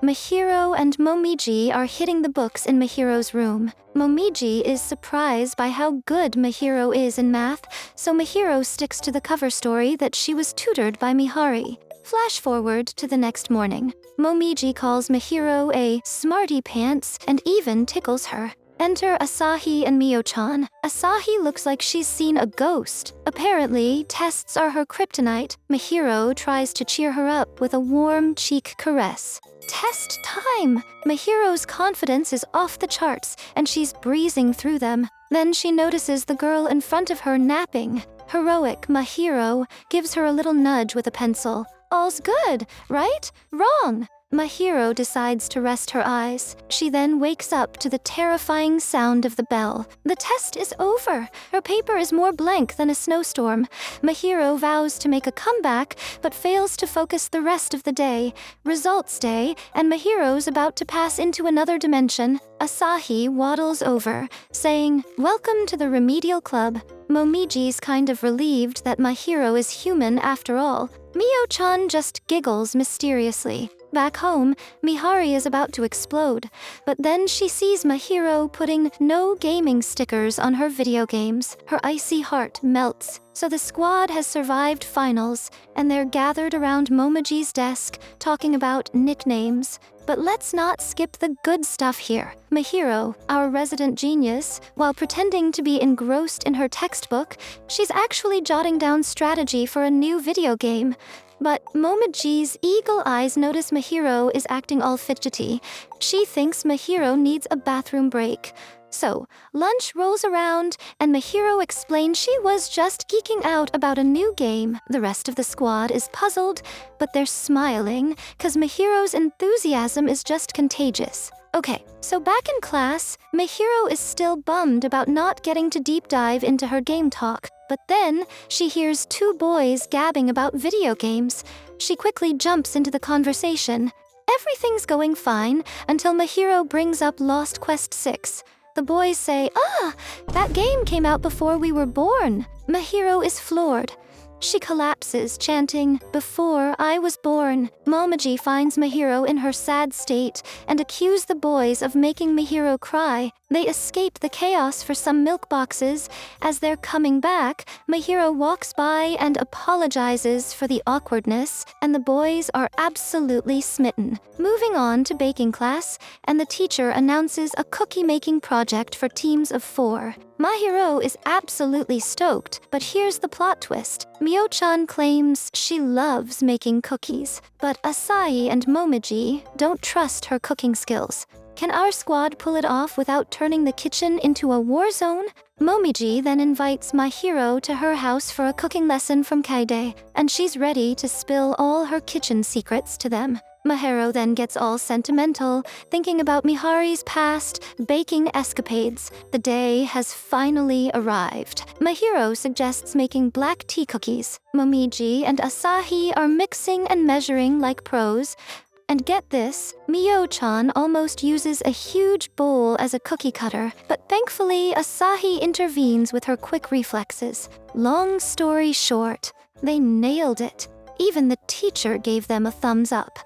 Mahiro and Momiji are hitting the books in Mahiro's room. Momiji is surprised by how good Mahiro is in math, so Mahiro sticks to the cover story that she was tutored by Mihari. Flash forward to the next morning. Momiji calls Mahiro a smarty pants and even tickles her. Enter Asahi and Mio-chan. Asahi looks like she's seen a ghost. Apparently, tests are her kryptonite. Mahiro tries to cheer her up with a warm cheek caress. Test time! Mahiro's confidence is off the charts, and she's breezing through them. Then she notices the girl in front of her napping. Heroic Mahiro gives her a little nudge with a pencil. All's good, right? Wrong! Mahiro decides to rest her eyes. She then wakes up to the terrifying sound of the bell. The test is over. Her paper is more blank than a snowstorm. Mahiro vows to make a comeback, but fails to focus the rest of the day. Results day, and Mahiro's about to pass into another dimension. Asahi waddles over, saying, "Welcome to the remedial club." Momiji's kind of relieved that Mahiro is human after all. Mio-chan just giggles mysteriously. Back home, Mihari is about to explode, but then she sees Mahiro putting "no gaming" stickers on her video games. Her icy heart melts. So the squad has survived finals, and they're gathered around Momiji's desk, talking about nicknames. But let's not skip the good stuff here. Mahiro, our resident genius, while pretending to be engrossed in her textbook, she's actually jotting down strategy for a new video game. But Momiji's eagle eyes notice Mahiro is acting all fidgety. She thinks Mahiro needs a bathroom break. So, lunch rolls around, and Mahiro explains she was just geeking out about a new game. The rest of the squad is puzzled, but they're smiling, cause Mahiro's enthusiasm is just contagious. Okay, so back in class, Mahiro is still bummed about not getting to deep dive into her game talk. But then, she hears two boys gabbing about video games. She quickly jumps into the conversation. Everything's going fine until Mahiro brings up Lost Quest 6. The boys say, that game came out before we were born." Mahiro is floored. She collapses, chanting, "Before I was born." Momiji finds Mahiro in her sad state and accuse the boys of making Mahiro cry. They escape the chaos for some milk boxes. As they're coming back, Mahiro walks by and apologizes for the awkwardness, and the boys are absolutely smitten. Moving on to baking class, and the teacher announces a cookie-making project for teams of 4. Mahiro is absolutely stoked, but here's the plot twist. Mio-chan claims she loves making cookies, but Asahi and Momiji don't trust her cooking skills. Can our squad pull it off without turning the kitchen into a war zone? Momiji then invites Mahiro to her house for a cooking lesson from Kaide, and she's ready to spill all her kitchen secrets to them. Mahiro then gets all sentimental, thinking about Mihari's past baking escapades. The day has finally arrived. Mahiro suggests making black tea cookies. Momiji and Asahi are mixing and measuring like pros. And get this, Mio-chan almost uses a huge bowl as a cookie cutter, but thankfully Asahi intervenes with her quick reflexes. Long story short, they nailed it. Even the teacher gave them a thumbs up.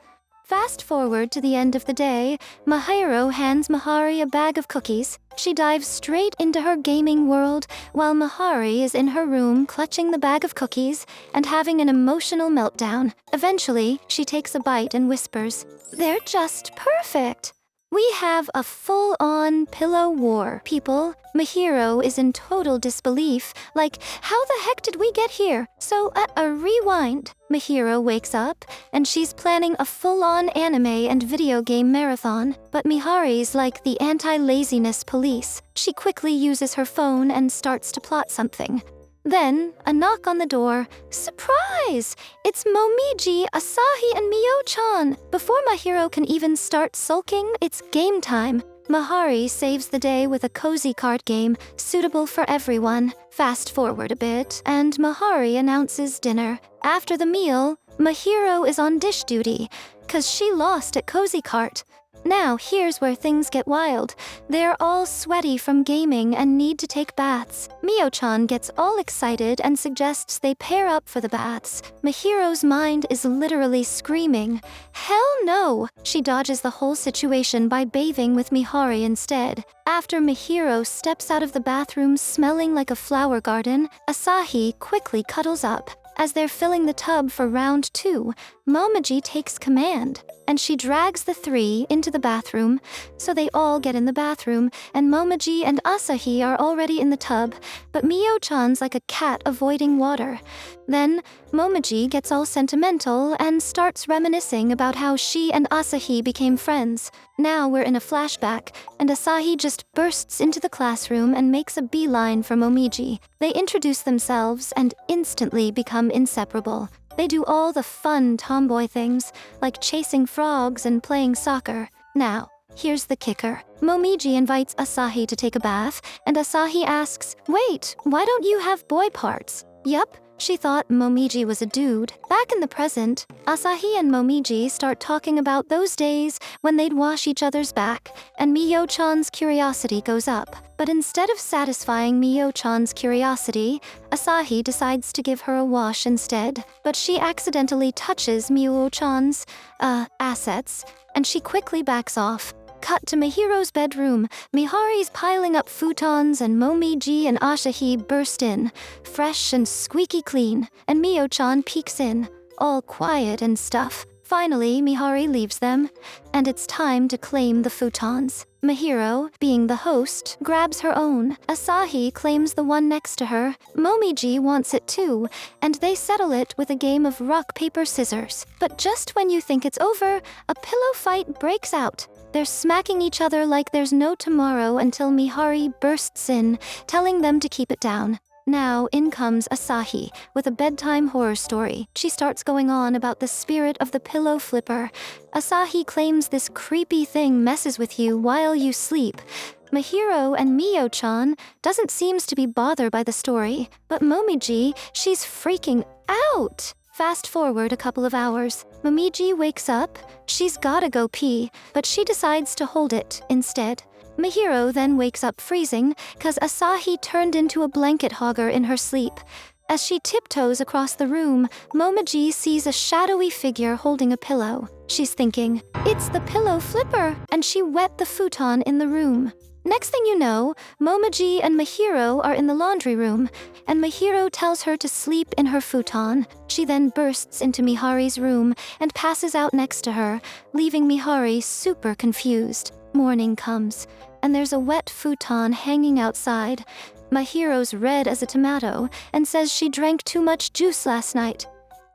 Fast forward to the end of the day, Mahiro hands Mihari a bag of cookies. She dives straight into her gaming world, while Mihari is in her room clutching the bag of cookies and having an emotional meltdown. Eventually, she takes a bite and whispers, "They're just perfect." We have a full-on pillow war, people. Mahiro is in total disbelief, like, how the heck did we get here? So, a rewind. Mahiro wakes up, and she's planning a full-on anime and video game marathon. But Mihari's like the anti-laziness police. She quickly uses her phone and starts to plot something. Then, a knock on the door. Surprise! It's Momiji, Asahi, and Mio-chan. Before Mahiro can even start sulking, it's game time. Mihari saves the day with a cozy card game, suitable for everyone. Fast forward a bit, and Mihari announces dinner. After the meal, Mahiro is on dish duty. 'cause she lost at Cozy Cart. Now, here's where things get wild. They're all sweaty from gaming and need to take baths. Mio-chan gets all excited and suggests they pair up for the baths. Mihiro's mind is literally screaming, "Hell no!" She dodges the whole situation by bathing with Mihari instead. After Mihiro steps out of the bathroom smelling like a flower garden, Asahi quickly cuddles up. As they're filling the tub for round 2, Momiji takes command, and she drags the 3 into the bathroom, so they all get in the bathroom, and Momiji and Asahi are already in the tub, but Mio-chan's like a cat avoiding water. Then, Momiji gets all sentimental and starts reminiscing about how she and Asahi became friends. Now we're in a flashback, and Asahi just bursts into the classroom and makes a beeline for Momiji. They introduce themselves and instantly become inseparable. They do all the fun tomboy things, like chasing frogs and playing soccer. Now, here's the kicker. Momiji invites Asahi to take a bath, and Asahi asks, "Wait, why don't you have boy parts?" Yup, she thought Momiji was a dude. Back in the present, Asahi and Momiji start talking about those days when they'd wash each other's back, and Mio-chan's curiosity goes up. But instead of satisfying Mio-chan's curiosity, Asahi decides to give her a wash instead. But she accidentally touches Mio-chan's, assets, and she quickly backs off. Cut to Mihiro's bedroom. Mihari's piling up futons and Momiji and Asahi burst in, fresh and squeaky clean, and Mio-chan peeks in, all quiet and stuff. Finally, Mihari leaves them, and it's time to claim the futons. Mihiro, being the host, grabs her own. Asahi claims the one next to her. Momiji wants it too, and they settle it with a game of rock, paper, scissors. But just when you think it's over, a pillow fight breaks out. They're smacking each other like there's no tomorrow until Mihari bursts in, telling them to keep it down. Now, in comes Asahi with a bedtime horror story. She starts going on about the spirit of the pillow flipper. Asahi claims this creepy thing messes with you while you sleep. Mihiro and Mio-chan doesn't seems to be bothered by the story, but Momiji, she's freaking out. Fast forward a couple of hours. Momiji wakes up. She's gotta go pee, but she decides to hold it instead. Mihiro then wakes up freezing, 'cause Asahi turned into a blanket hogger in her sleep. As she tiptoes across the room, Momiji sees a shadowy figure holding a pillow. She's thinking, "It's the pillow flipper," and she wet the futon in the room. Next thing you know, Momiji and Mihiro are in the laundry room, and Mihiro tells her to sleep in her futon. She then bursts into Mihari's room and passes out next to her, leaving Mihari super confused. Morning comes, and there's a wet futon hanging outside. Mihiro's red as a tomato and says she drank too much juice last night.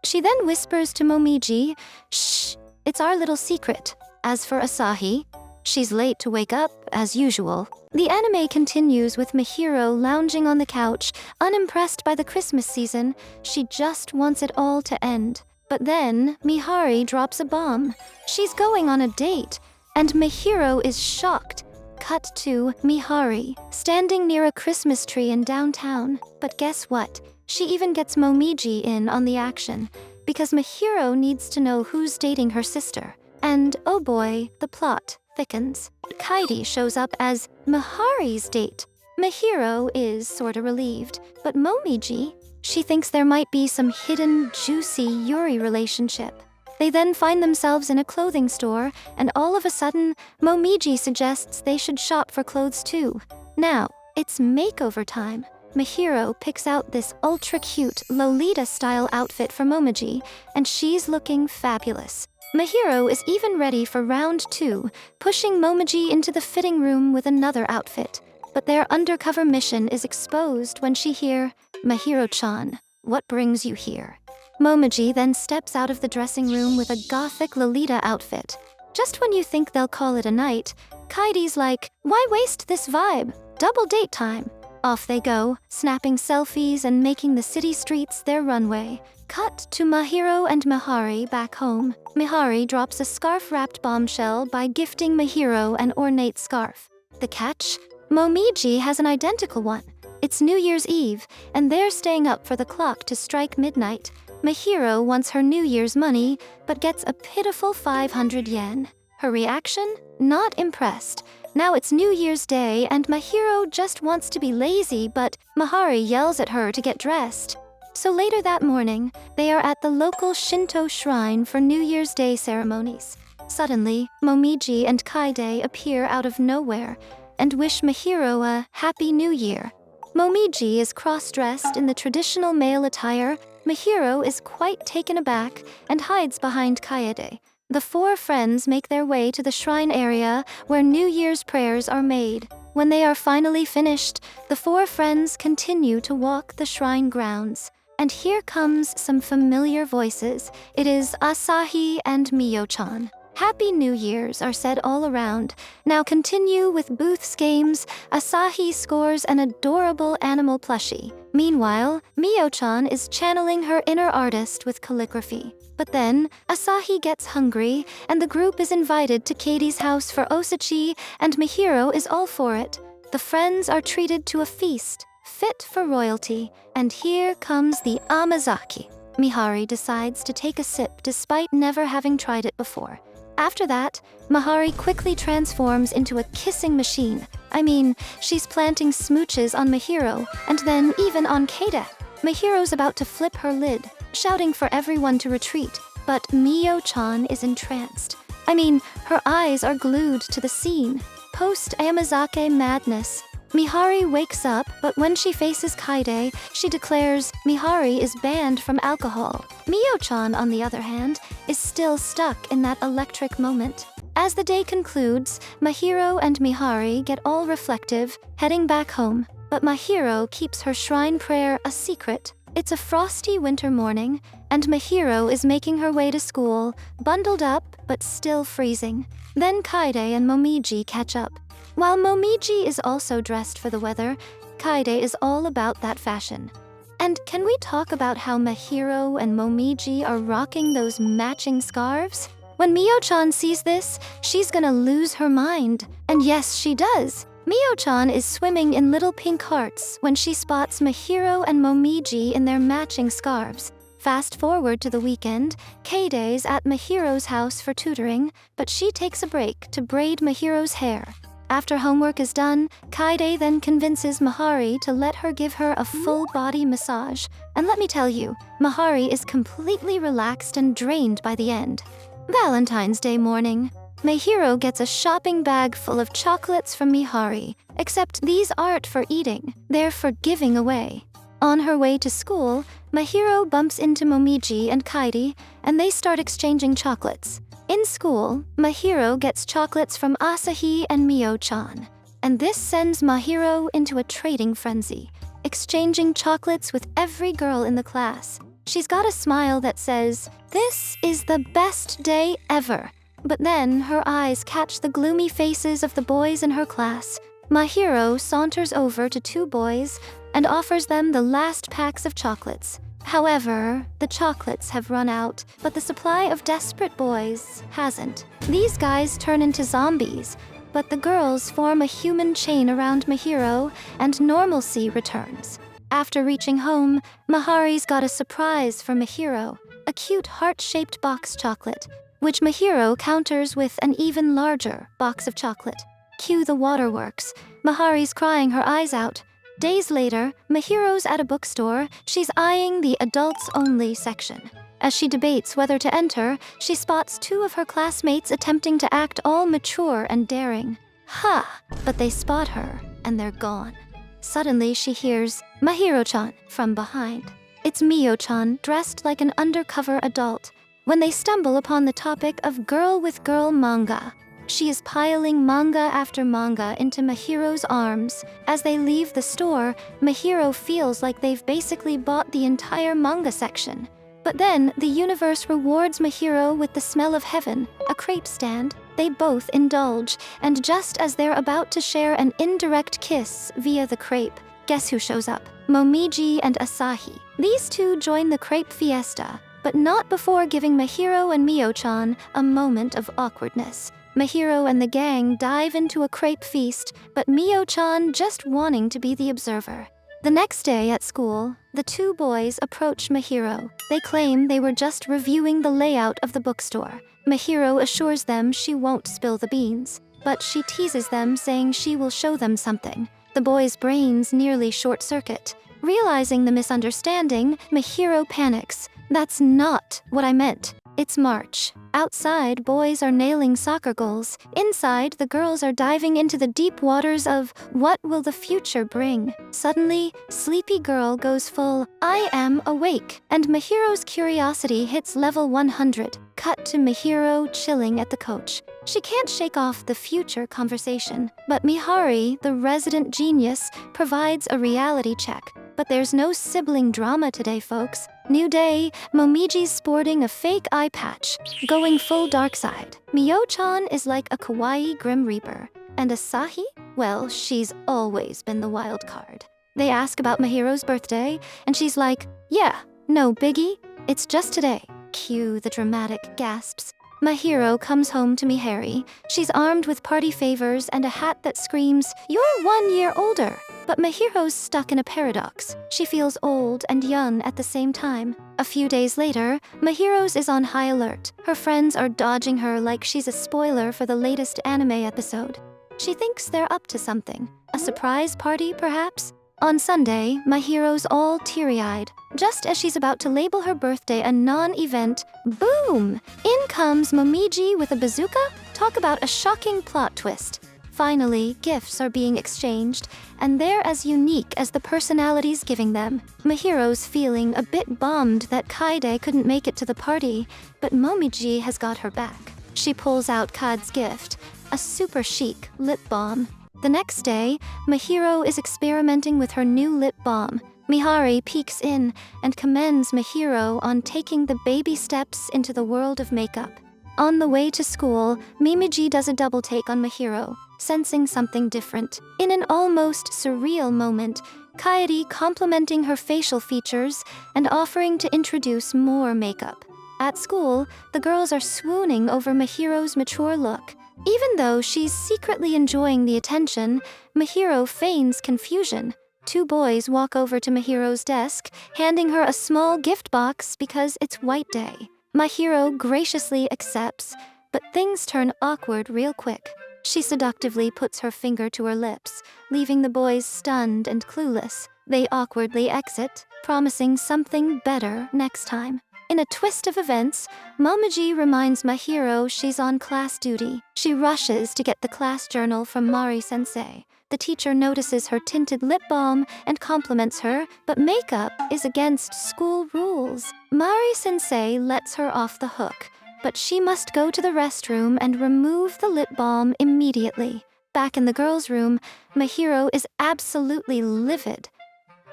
She then whispers to Momiji, "Shh, it's our little secret." As for Asahi, she's late to wake up, as usual. The anime continues with Mihiro lounging on the couch, unimpressed by the Christmas season. She just wants it all to end. But then, Mihari drops a bomb. She's going on a date, and Mihiro is shocked. Cut to Mihari, standing near a Christmas tree in downtown. But guess what? She even gets Momiji in on the action, because Mihiro needs to know who's dating her sister. And oh boy, the plot thickens. Kaidi shows up as Mihari's date. Mihiro is sorta relieved, but Momiji, she thinks there might be some hidden, juicy Yuri relationship. They then find themselves in a clothing store, and all of a sudden, Momiji suggests they should shop for clothes too. Now, it's makeover time. Mihiro picks out this ultra-cute Lolita-style outfit for Momiji, and she's looking fabulous. Mihiro is even ready for round 2, pushing Momiji into the fitting room with another outfit. But their undercover mission is exposed when she hears, "Mihiro-chan, what brings you here?" Momiji then steps out of the dressing room with a gothic Lolita outfit. Just when you think they'll call it a night, Kaidi's like, "Why waste this vibe? Double date time." Off they go, snapping selfies and making the city streets their runway. Cut to Mihiro and Mihari back home. Mihari drops a scarf-wrapped bombshell by gifting Mihiro an ornate scarf. The catch? Momiji has an identical one. It's New Year's Eve, and they're staying up for the clock to strike midnight. Mahiro wants her New Year's money, but gets a pitiful 500 yen. Her reaction? Not impressed. Now it's New Year's Day and Mahiro just wants to be lazy, but Mahari yells at her to get dressed. So later that morning, they are at the local Shinto shrine for New Year's Day ceremonies. Suddenly, Momiji and Kaide appear out of nowhere and wish Mahiro a Happy New Year. Momiji is cross-dressed in the traditional male attire. Mahiro is quite taken aback and hides behind Kaede. The four friends make their way to the shrine area where New Year's prayers are made. When they are finally finished, the four friends continue to walk the shrine grounds. And here comes some familiar voices. It is Asahi and Miyo-chan. Happy New Year's are said all around. Now continue with Booth's games. Asahi scores an adorable animal plushie. Meanwhile, Miyo-chan is channeling her inner artist with calligraphy. But then, Asahi gets hungry, and the group is invited to Katie's house for osachi, and Mahiro is all for it. The friends are treated to a feast, fit for royalty, and here comes the amazaki. Mihari decides to take a sip despite never having tried it before. After that, Mahari quickly transforms into a kissing machine. I mean, she's planting smooches on Mahiro, and then even on Kaede. Mahiro's about to flip her lid, shouting for everyone to retreat, but Miyo-chan is entranced. I mean, her eyes are glued to the scene. Post-Amazake madness, Mihari wakes up, but when she faces Kaede, she declares Mihari is banned from alcohol. Miyo-chan, on the other hand, is still stuck in that electric moment. As the day concludes, Mahiro and Mihari get all reflective, heading back home. But Mahiro keeps her shrine prayer a secret. It's a frosty winter morning, and Mahiro is making her way to school, bundled up but still freezing. Then Kaede and Momiji catch up. While Momiji is also dressed for the weather, Kaede is all about that fashion. And can we talk about how Mahiro and Momiji are rocking those matching scarves? When Miyo-chan sees this, she's gonna lose her mind. And yes, she does. Miyo-chan is swimming in little pink hearts when she spots Mahiro and Momiji in their matching scarves. Fast forward to the weekend, Keide's at Mahiro's house for tutoring, but she takes a break to braid Mahiro's hair. After homework is done, Kaede then convinces Mahari to let her give her a full-body massage. And let me tell you, Mahari is completely relaxed and drained by the end. Valentine's Day morning. Mahiro gets a shopping bag full of chocolates from Mihari, except these aren't for eating, they're for giving away. On her way to school, Mahiro bumps into Momiji and Kaede, and they start exchanging chocolates. In school, Mahiro gets chocolates from Asahi and Miyo-chan, and this sends Mahiro into a trading frenzy, exchanging chocolates with every girl in the class. She's got a smile that says, "This is the best day ever." But then her eyes catch the gloomy faces of the boys in her class. Mahiro saunters over to two boys and offers them the last packs of chocolates. However, the chocolates have run out, but the supply of desperate boys hasn't. These guys turn into zombies, but the girls form a human chain around Mahiro, and normalcy returns. After reaching home, Mahari's got a surprise for Mahiro, a cute heart-shaped box chocolate, which Mahiro counters with an even larger box of chocolate. Cue the waterworks. Mahari's crying her eyes out. Days later, Mahiro's at a bookstore. She's eyeing the adults-only section. As she debates whether to enter, she spots two of her classmates attempting to act all mature and daring. Ha! But they spot her, and they're gone. Suddenly, she hears, "Mahiro-chan," from behind. It's Miyo-chan, dressed like an undercover adult. When they stumble upon the topic of girl-with-girl manga, she is piling manga after manga into Mahiro's arms. As they leave the store, Mahiro feels like they've basically bought the entire manga section. But then, the universe rewards Mahiro with the smell of heaven, a crepe stand. They both indulge, and just as they're about to share an indirect kiss via the crepe, guess who shows up? Momiji and Asahi. These two join the crepe fiesta, but not before giving Mahiro and Miyo-chan a moment of awkwardness. Mahiro and the gang dive into a crepe feast, but Miyo-chan just wanting to be the observer. The next day at school, the two boys approach Mahiro. They claim they were just reviewing the layout of the bookstore. Mahiro assures them she won't spill the beans, but she teases them, saying she will show them something. The boys' brains nearly short-circuit. Realizing the misunderstanding, Mahiro panics. "That's not what I meant. It's March. Outside, boys are nailing soccer goals. Inside, the girls are diving into the deep waters of what will the future bring." Suddenly, Sleepy Girl goes full, "I am awake," and Mahiro's curiosity hits level 100. Cut to Mahiro chilling at the coach. She can't shake off the future conversation, but Mihari, the resident genius, provides a reality check. But there's no sibling drama today, folks. New day, Momiji's sporting a fake eye patch, going full dark side. Mio-chan is like a kawaii Grim Reaper. And Asahi? Well, she's always been the wild card. They ask about Mahiro's birthday, and she's like, "Yeah, no biggie, it's just today." Cue the dramatic gasps. Mahiro comes home to Mihari. She's armed with party favors and a hat that screams, "You're 1 year older." But Mahiro's stuck in a paradox. She feels old and young at the same time. A few days later, Mahiro's is on high alert. Her friends are dodging her like she's a spoiler for the latest anime episode. She thinks they're up to something. A surprise party, perhaps? On Sunday, Mahiro's all teary-eyed. Just as she's about to label her birthday a non-event, boom! In comes Momiji with a bazooka? Talk about a shocking plot twist. Finally, gifts are being exchanged, and they're as unique as the personalities giving them. Mahiro's feeling a bit bummed that Kaede couldn't make it to the party, but Momiji has got her back. She pulls out Kade's gift, a super chic lip balm. The next day, Mahiro is experimenting with her new lip balm. Mihari peeks in and commends Mahiro on taking the baby steps into the world of makeup. On the way to school, Mimiji does a double take on Mahiro, sensing something different. In an almost surreal moment, Kaede complimenting her facial features and offering to introduce more makeup. At school, the girls are swooning over Mahiro's mature look. Even though she's secretly enjoying the attention, Mahiro feigns confusion. Two boys walk over to Mahiro's desk, handing her a small gift box because it's White Day. Mahiro graciously accepts, but things turn awkward real quick. She seductively puts her finger to her lips, leaving the boys stunned and clueless. They awkwardly exit, promising something better next time. In a twist of events, Momiji reminds Mahiro she's on class duty. She rushes to get the class journal from Mari-sensei. The teacher notices her tinted lip balm and compliments her, but makeup is against school rules. Mari-sensei lets her off the hook, but she must go to the restroom and remove the lip balm immediately. Back in the girls' room, Mahiro is absolutely livid.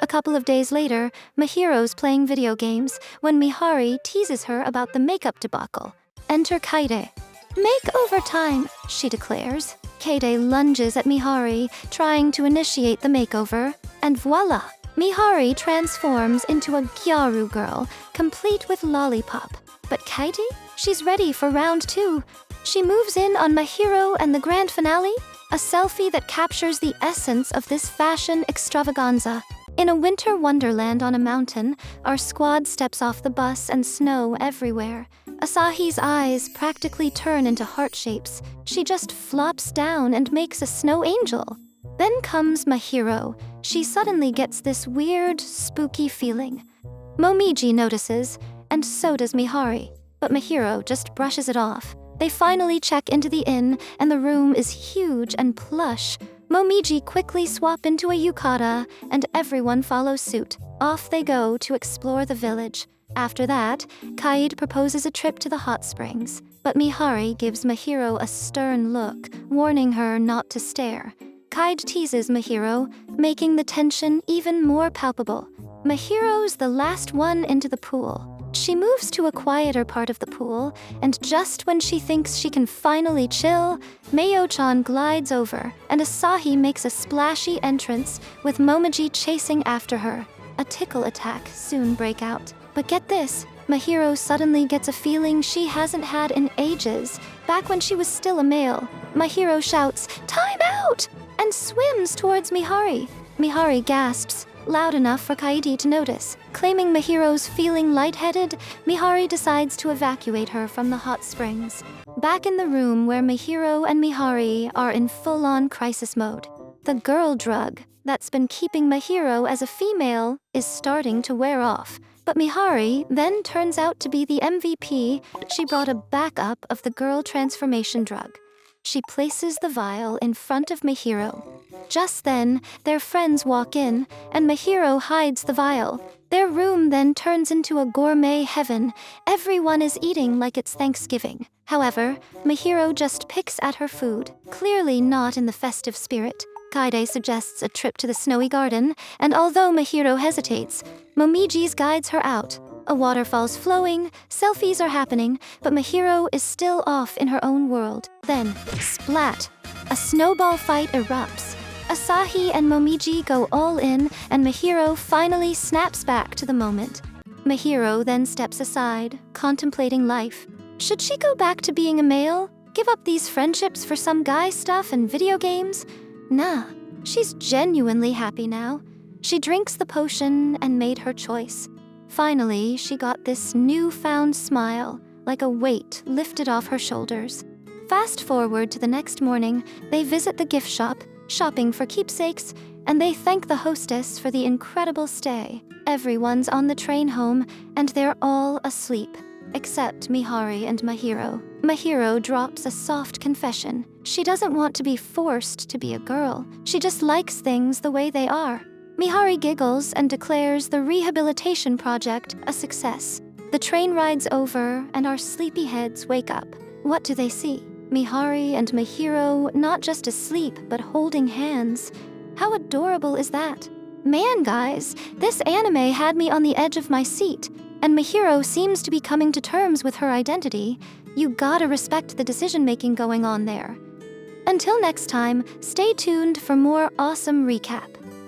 A couple of days later, Mahiro's playing video games when Mihari teases her about the makeup debacle. Enter Kaede. "Makeover time," she declares. Kaede lunges at Mihari, trying to initiate the makeover, and voila! Mihari transforms into a gyaru girl, complete with lollipop. But Kaede? She's ready for round 2. She moves in on Mahiro and the grand finale, a selfie that captures the essence of this fashion extravaganza. In a winter wonderland on a mountain, our squad steps off the bus and snow everywhere. Asahi's eyes practically turn into heart shapes. She just flops down and makes a snow angel. Then comes Mahiro. She suddenly gets this weird, spooky feeling. Momiji notices, and so does Mihari. But Mahiro just brushes it off. They finally check into the inn, and the room is huge and plush. Momiji quickly swap into a yukata, and everyone follows suit. Off they go to explore the village. After that, Kaede proposes a trip to the hot springs, but Mihari gives Mahiro a stern look, warning her not to stare. Kaede teases Mahiro, making the tension even more palpable. Mahiro's the last one into the pool. She moves to a quieter part of the pool, and just when she thinks she can finally chill, Mayo-chan glides over, and Asahi makes a splashy entrance, with Momiji chasing after her. A tickle attack soon break out. But get this, Mahiro suddenly gets a feeling she hasn't had in ages. Back when she was still a male, Mahiro shouts, "Time out!" and swims towards Mihari. Mihari gasps, loud enough for Kaede to notice. Claiming Mihiro's feeling lightheaded, Mihari decides to evacuate her from the hot springs. Back in the room where Mihiro and Mihari are in full-on crisis mode, the girl drug that's been keeping Mihiro as a female is starting to wear off. But Mihari then turns out to be the MVP. She brought a backup of the girl transformation drug. She places the vial in front of Mihiro. Just then, their friends walk in, and Mihiro hides the vial. Their room then turns into a gourmet heaven. Everyone is eating like it's Thanksgiving. However, Mihiro just picks at her food, clearly not in the festive spirit. Kaede suggests a trip to the snowy garden, and although Mihiro hesitates, Momiji guides her out. A waterfall's flowing, selfies are happening, but Mihiro is still off in her own world. Then, splat! A snowball fight erupts. Asahi and Momiji go all in, and Mihiro finally snaps back to the moment. Mihiro then steps aside, contemplating life. Should she go back to being a male? Give up these friendships for some guy stuff and video games? Nah, she's genuinely happy now. She drinks the potion and made her choice. Finally, she got this newfound smile, like a weight lifted off her shoulders. Fast forward to the next morning, they visit the gift shop, shopping for keepsakes, and they thank the hostess for the incredible stay. Everyone's on the train home, and they're all asleep, except Mihari and Mihiro. Mihiro drops a soft confession. She doesn't want to be forced to be a girl. She just likes things the way they are. Mihari giggles and declares the rehabilitation project a success. The train rides over, and our sleepyheads wake up. What do they see? Mihari and Mihiro not just asleep, but holding hands. How adorable is that? Man, guys, this anime had me on the edge of my seat, and Mihiro seems to be coming to terms with her identity. You gotta respect the decision-making going on there. Until next time, stay tuned for more awesome recap.